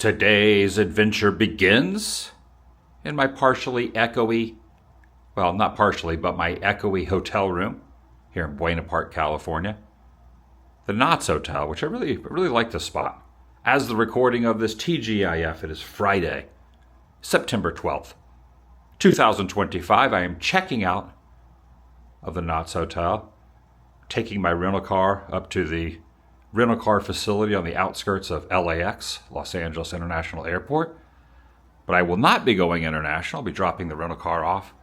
Today's adventure begins in my partially echoey, well, not partially, but my echoey hotel room here in Buena Park, California. The Knott's Hotel, which I really like this spot. As the recording of this TGIF, it is Friday, September 12th, 2025. I am checking out of the Knott's Hotel, taking my rental car up to the rental car facility on the outskirts of LAX, Los Angeles International Airport. But I will not be going international. I'll be dropping the rental car off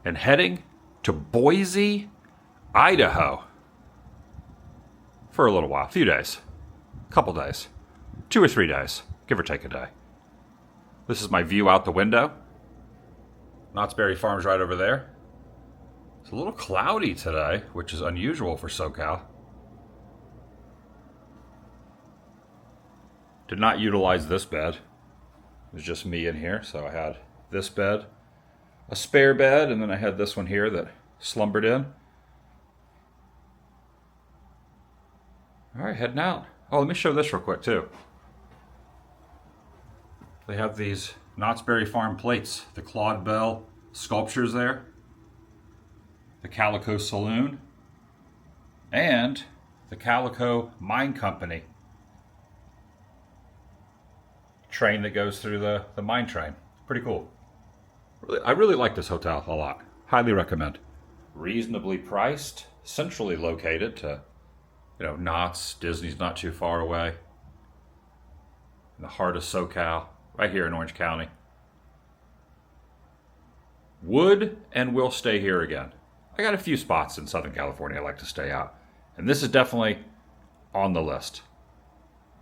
and heading to Boise, Idaho for a little while, a few days, a couple days, 2 or 3 days, give or take a day. This is my view out the window. Knott's Berry Farm's right over there. It's a little cloudy today, which is unusual for SoCal. Did not utilize this bed. It was just me in here, so I had this bed, a spare bed, and then I had this one here that slumbered in. All right, heading out. Oh, let me show this real quick, too. They have these Knott's Berry Farm plates, the Claude Bell sculptures there, the Calico Saloon, and the Calico Mine Company train that goes through the mine train. Pretty cool. I really like this hotel a lot. Highly recommend. Reasonably priced, centrally located to, Knott's. Disney's not too far away. In the heart of SoCal, right here in Orange County. Would and will stay here again. I got a few spots in Southern California I like to stay out, and this is definitely on the list.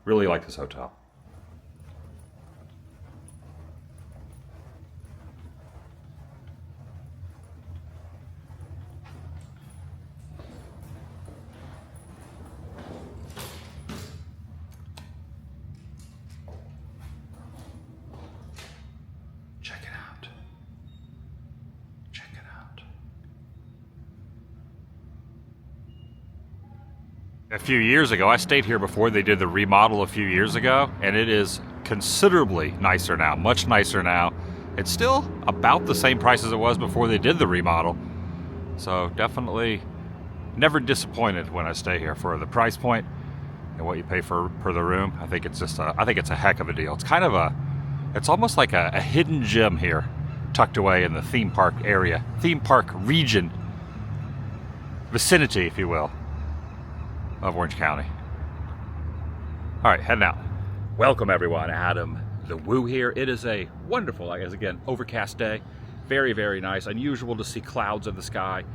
Really like this hotel. Check it out. Check it out. A few years ago, I stayed here before they did the remodel a few years ago, and it is considerably nicer now, much nicer now. It's still about the same price as it was before they did the remodel. So definitely never disappointed when I stay here for the price point and what you pay per the room. I think it's just I think it's a heck of a deal. It's kind of it's almost like a hidden gem here, tucked away in the theme park area, theme park region, vicinity, if you will, of Orange County. All right, heading out. Welcome, everyone. Adam the Woo here. It is a wonderful, as again, overcast day. Very, very nice. Unusual to see clouds in the sky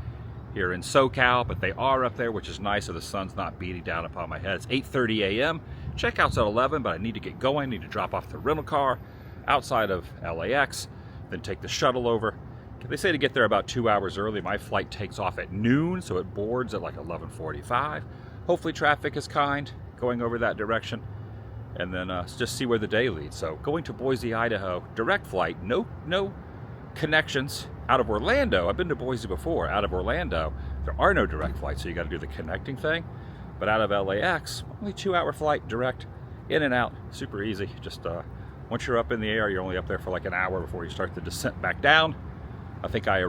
here in SoCal, but they are up there, which is nice, so the sun's not beating down upon my head. It's 8:30 a.m. Checkout's at 11, but I need to get going. I need to drop off the rental car outside of LAX, then take the shuttle over. They say to get there about 2 hours early. My flight takes off at noon, so it boards at like 11:45. Hopefully traffic is kind going over that direction, and then just see where the day leads. So going to Boise, Idaho, direct flight, no connections out of Orlando. I've been to Boise before. Out of Orlando, there are no direct flights, so you got to do the connecting thing. But out of LAX, only 2-hour flight, direct, in and out, super easy. Just once you're up in the air, you're only up there for like an hour before you start the descent back down. I think I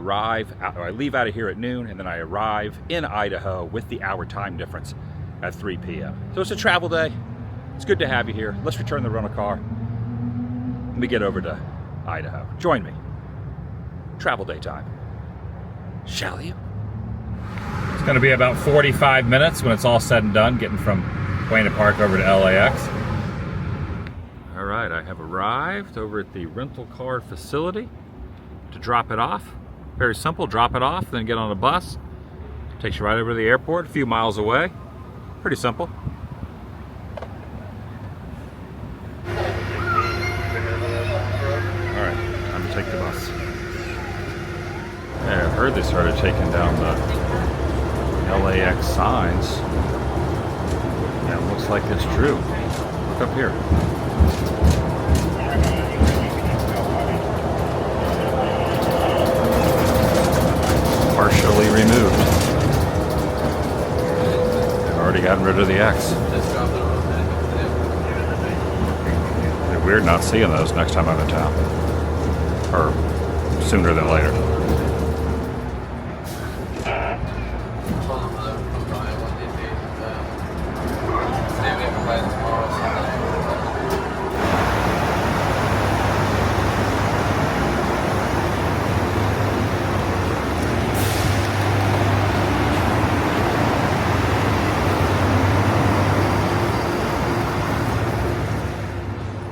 leave out of here at noon, and then I arrive in Idaho with the hour time difference at 3 p.m. So it's a travel day. It's good to have you here. Let's return the rental car. Let me get over to Idaho. Join me. Travel day time. Shall you? It's going to be about 45 minutes when it's all said and done, getting from Buena Park over to LAX. All right, I have arrived over at the rental car facility to drop it off. Very simple, drop it off, then get on a bus. Takes you right over to the airport, a few miles away. Pretty simple. All right, time to take the bus. Yeah, I've heard they started taking down the LAX signs. Yeah, it looks like it's true. Look up here. Partially removed. They've already gotten rid of the X. weird not seeing those next time I'm in town. Or sooner than later.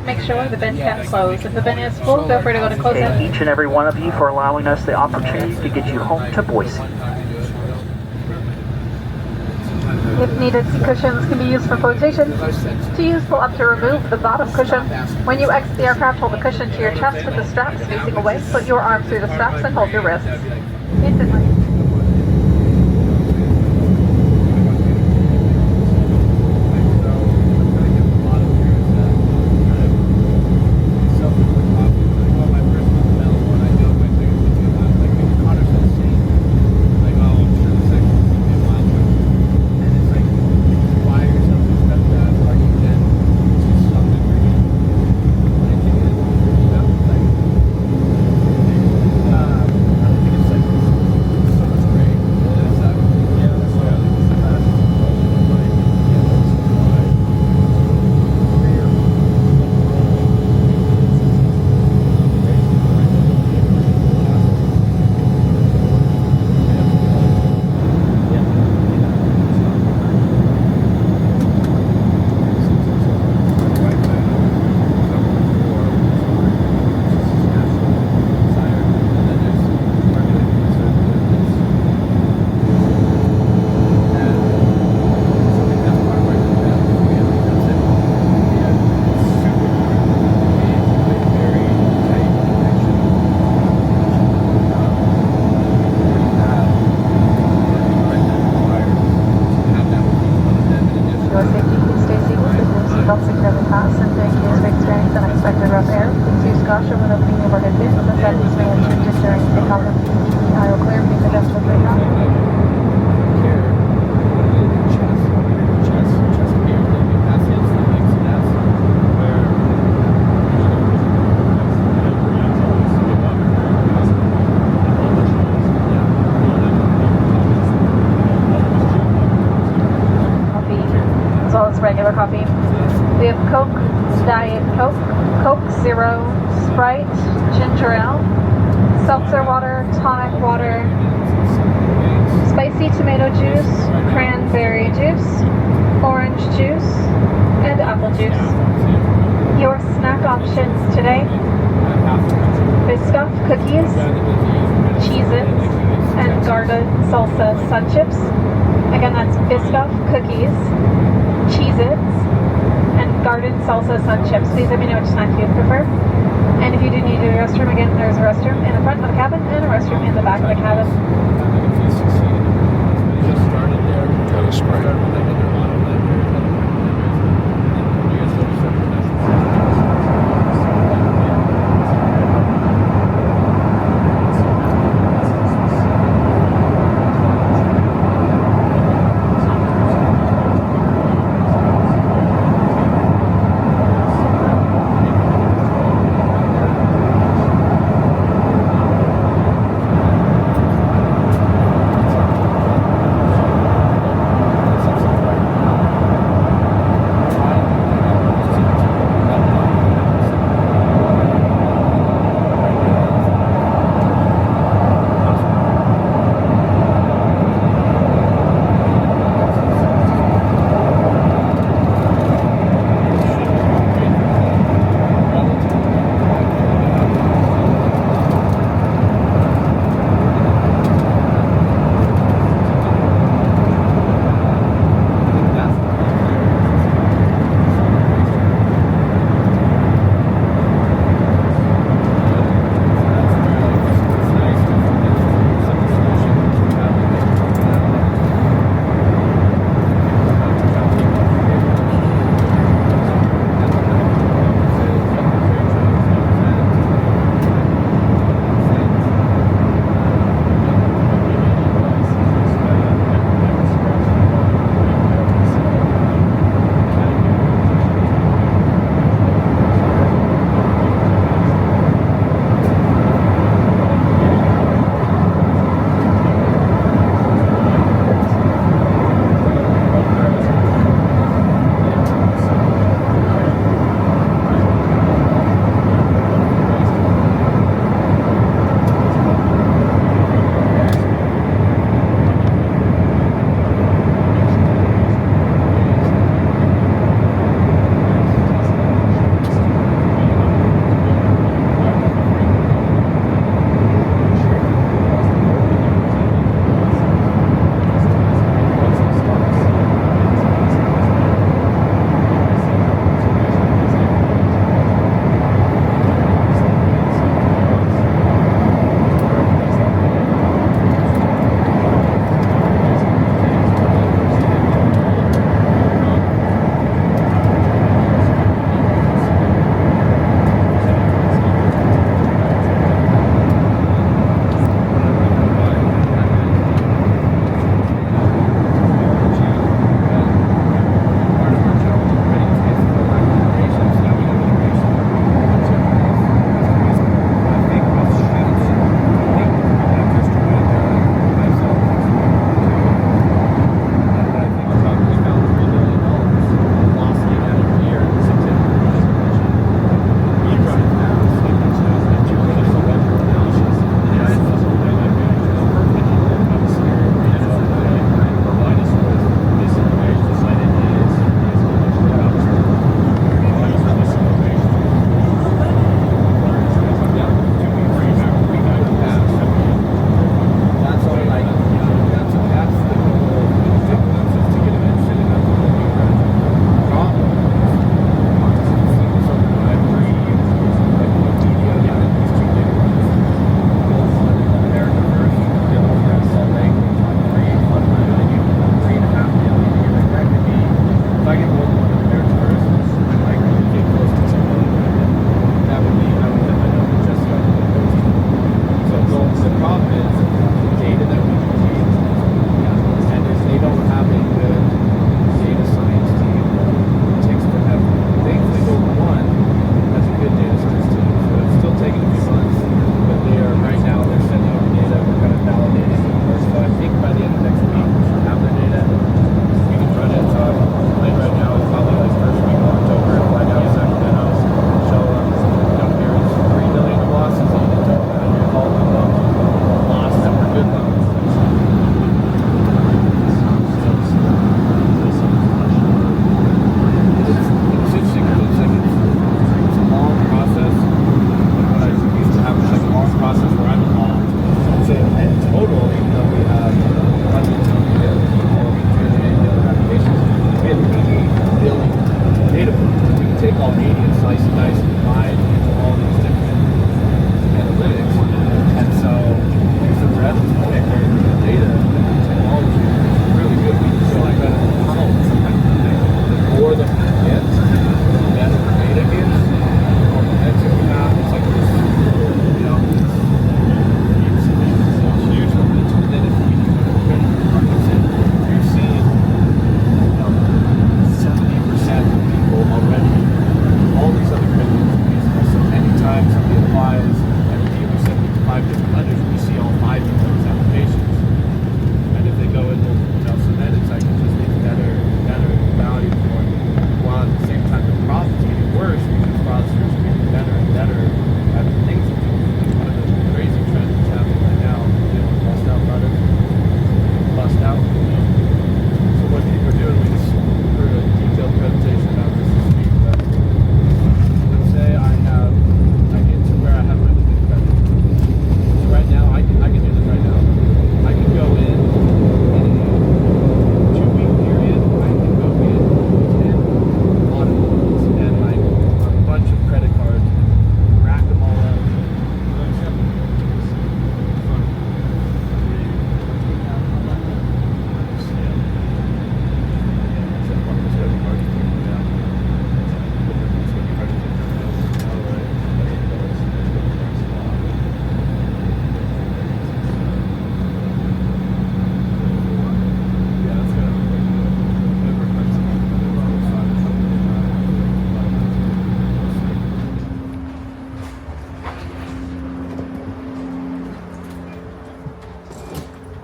Make sure the bin can't close. If the bin is full, feel free to go to close it. Thank each and every one of you for allowing us the opportunity to get you home to Boise. If needed, seat cushions can be used for flotation. To use, pull up to remove the bottom cushion. When you exit the aircraft, hold the cushion to your chest with the straps facing away. Put your arm through the straps and hold your wrists. Instantly. Regular coffee. We have Coke, Diet Coke, Coke Zero, Sprite, Ginger Ale, Seltzer Water, Tonic Water, Spicy Tomato Juice, Cranberry Juice, Orange Juice, and Apple Juice. Your snack options today: Biscoff cookies, Cheez-Its, and Garden Salsa Sun Chips. Again, that's Biscoff cookies, Cheez-Its, and Garden Salsa Sun Chips. Please let me know which snack you prefer. And if you do need a restroom, again, there's a restroom in the front of the cabin and a restroom in the back of the cabin. Got a spray.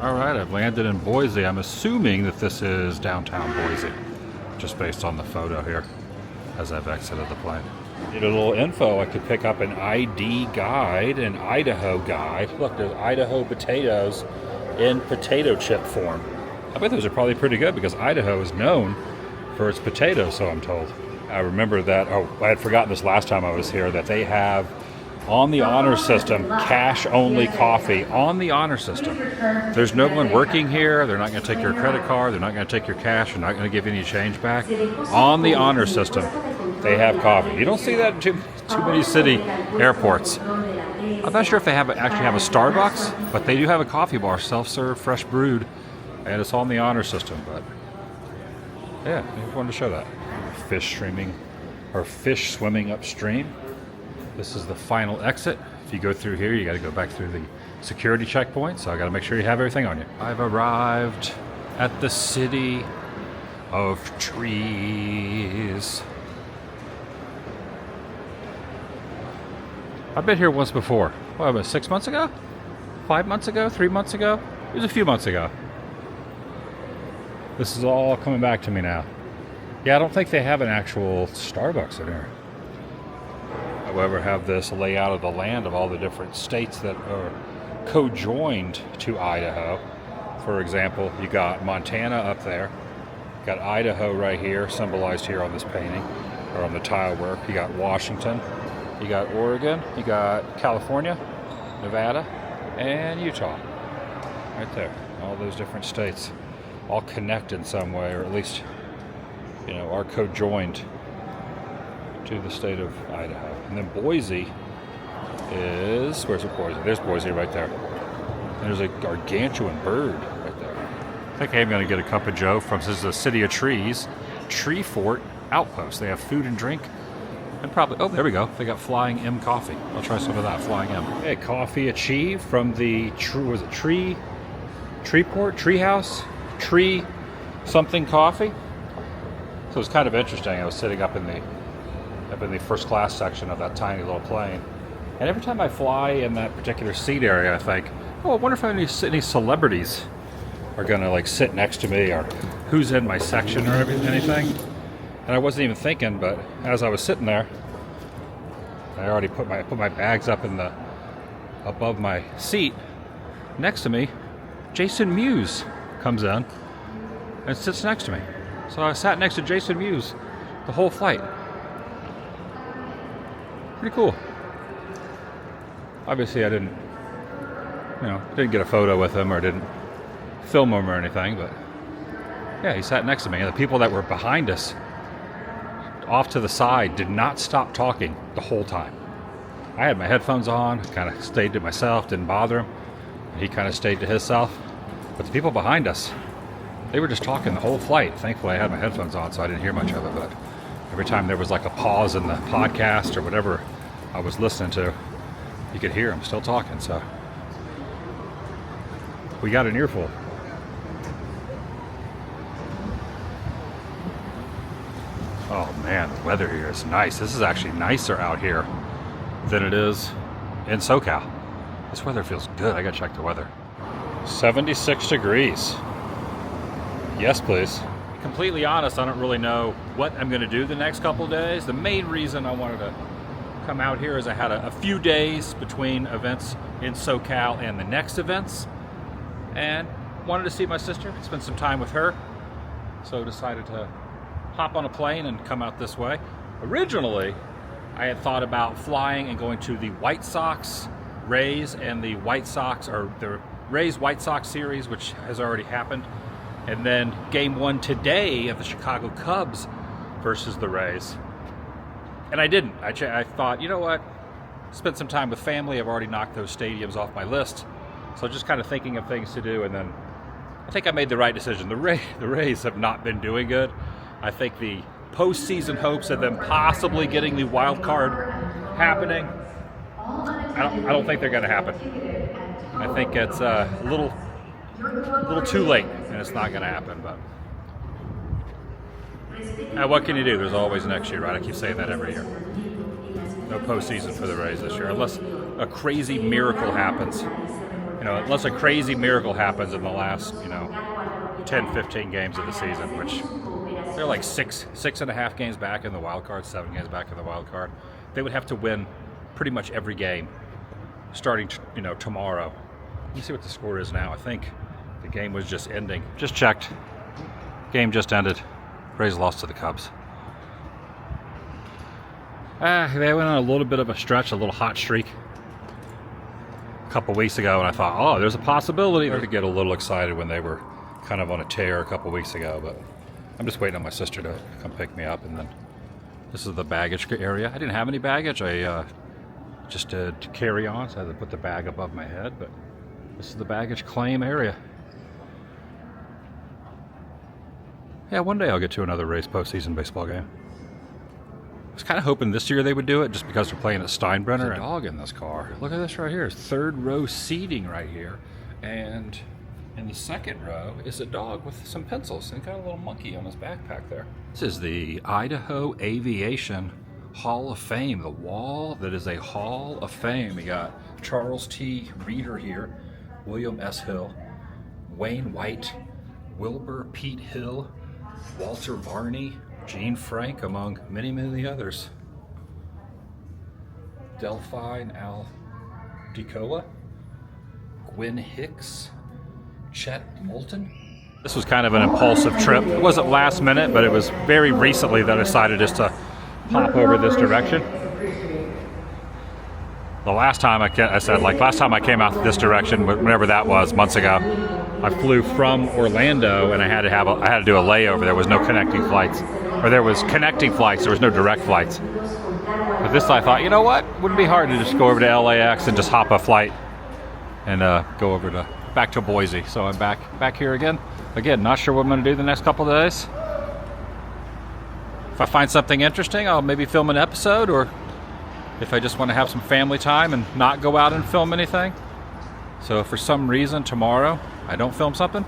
All right, I've landed in Boise. I'm assuming that this is downtown Boise, just based on the photo here as I've exited the plane. Need a little info. I could pick up an ID guide, an Idaho guide. Look, there's Idaho potatoes in potato chip form. I bet those are probably pretty good because Idaho is known for its potatoes, so I'm told. I remember that, I had forgotten this last time I was here, that they have on the honor system cash-only coffee on the honor system. There's no one working here. They're not going to take your credit card. They're not going to take your cash. They're not going to give you any change back. On the honor system, they have coffee. You don't see that in too many city airports. I'm not sure if they actually have a Starbucks, but they do have a coffee bar, self-serve, fresh brewed, and it's on the honor system. But yeah, I just wanted to show that. Fish swimming upstream. This is the final exit. If you go through here, you got to go back through the security checkpoint, so I got to make sure you have everything on you. I've arrived at the city of trees. I've been here once before. What, about 6 months ago? 5 months ago? 3 months ago? It was a few months ago. This is all coming back to me now. Yeah, I don't think they have an actual Starbucks in here. However, have this layout of the land of all the different states that are co-joined to Idaho. For example, you got Montana up there. You got Idaho right here, symbolized here on this painting, or on the tile work. You got Washington. You got Oregon. You got California, Nevada, and Utah. Right there. All those different states. All connect in some way, or at least, you know, are co-joined to the state of Idaho. And then Boise is, where's it Boise? There's Boise right there. And there's a gargantuan bird right there. I think I'm going to get a cup of joe from, this is the City of Trees, Tree Fort Outpost. They have food and drink. And probably, oh, there we go. They got Flying M coffee. I'll try some of that Flying M. Hey, coffee achieved from the, Treeport, Treehouse, Tree something coffee. So it was kind of interesting. I was sitting up in the first class section of that tiny little plane. And every time I fly in that particular seat area, I think, oh, I wonder if any celebrities are going to like sit next to me, or who's in my section or anything. And I wasn't even thinking, but as I was sitting there, I already put my bags up above my seat. Next to me, Jason Mewes comes in and sits next to me. So I sat next to Jason Mewes the whole flight. Pretty cool. Obviously I didn't get a photo with him or didn't film him or anything, but yeah, he sat next to me. And the people that were behind us, off to the side, did not stop talking the whole time. I had my headphones on, kind of stayed to myself, didn't bother him. He kind of stayed to himself. But the people behind us, they were just talking the whole flight. Thankfully I had my headphones on, so I didn't hear much of it, but every time there was like a pause in the podcast or whatever I was listening to, you could hear them still talking, so we got an earful. Oh man, the weather here is nice. This is actually nicer out here than it is in SoCal. This weather feels good. I gotta check the weather. 76 degrees. Yes, please. Completely honest, I don't really know what I'm gonna do the next couple days. The main reason I wanted to come out here is I had a few days between events in SoCal and the next events, and wanted to see my sister, spend some time with her. So decided to hop on a plane and come out this way. Originally, I had thought about flying and going to the White Sox, Rays, and the White Sox, or the Rays White Sox series, which has already happened. And then game one today of the Chicago Cubs versus the Rays. And I didn't. I thought, you know what? Spend some time with family. I've already knocked those stadiums off my list. So just kind of thinking of things to do, and then I think I made the right decision. The Rays have not been doing good. I think the postseason hopes of them possibly getting the wild card happening, I don't think they're going to happen. I think it's a little too late, and it's not going to happen. But what can you do? There's always next year, right? I keep saying that every year. No postseason for the Rays this year, unless a crazy miracle happens You know, unless a crazy miracle happens in the last, 10, 15 games of the season, which they're like six and a half games back in the wild card, 7 games back in the wild card. They would have to win pretty much every game starting, tomorrow. Let me see what the score is now. I think the game was just ending. Just checked. Game just ended. Rays lost to the Cubs. They went on a little bit of a stretch, a little hot streak a couple weeks ago, and I thought, oh, there's a possibility to get a little excited when they were kind of on a tear a couple weeks ago, but I'm just waiting on my sister to come pick me up. And then this is the baggage area. I didn't have any baggage. I just did carry on, so I had to put the bag above my head, but this is the baggage claim area. Yeah, one day I'll get to another Rays postseason baseball game. I was kind of hoping this year they would do it just because they're playing at Steinbrenner. There's a dog in this car. Look at this right here. It's third row seating right here. And in the second row is a dog with some pencils and got a little monkey on his backpack there. This is the Idaho Aviation Hall of Fame, the wall that is a Hall of Fame. We got Charles T. Reeder here, William S. Hill, Wayne White, Wilbur Pete Hill, Walter Varney, Gene Frank, among many, many others. Delphine Al DeCoa, Gwen Hicks, Chet Moulton. This was kind of an impulsive trip. It wasn't last minute, but it was very recently that I decided just to pop over this direction. The last time last time I came out this direction, whenever that was, months ago, I flew from Orlando and I had to do a layover. There was no connecting flights, or there was connecting flights. There was no direct flights. But this I thought, you know what? Wouldn't be hard to just go over to LAX and just hop a flight and go over to back to Boise. So I'm back here again. Again, not sure what I'm going to do the next couple of days. If I find something interesting, I'll maybe film an episode, or if I just want to have some family time and not go out and film anything. So if for some reason tomorrow I don't film something,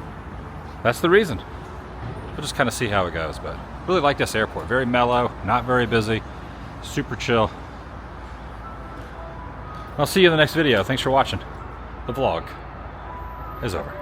that's the reason. We'll just kind of see how it goes, but really like this airport. Very mellow, not very busy, super chill. I'll see you in the next video. Thanks for watching. The vlog is over.